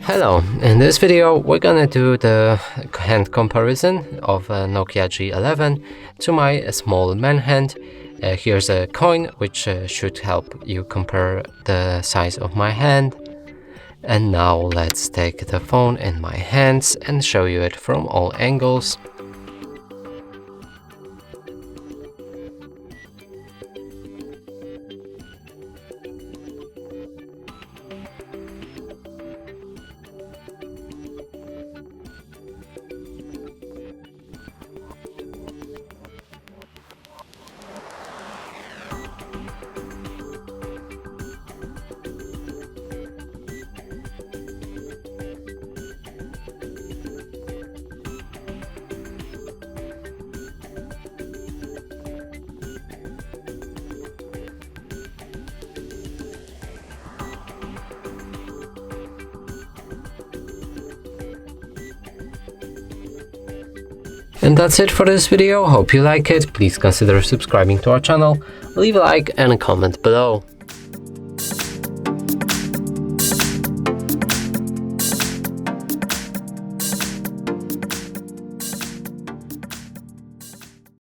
Hello, in this video we're gonna do the hand comparison of a Nokia G11 to my small man hand. Here's a coin which should help you compare the size of my hand. And now let's take the phone in my hands and show you it from all angles. And that's it for this video. Hope you like it. Please consider subscribing to our channel, leave a like and a comment below.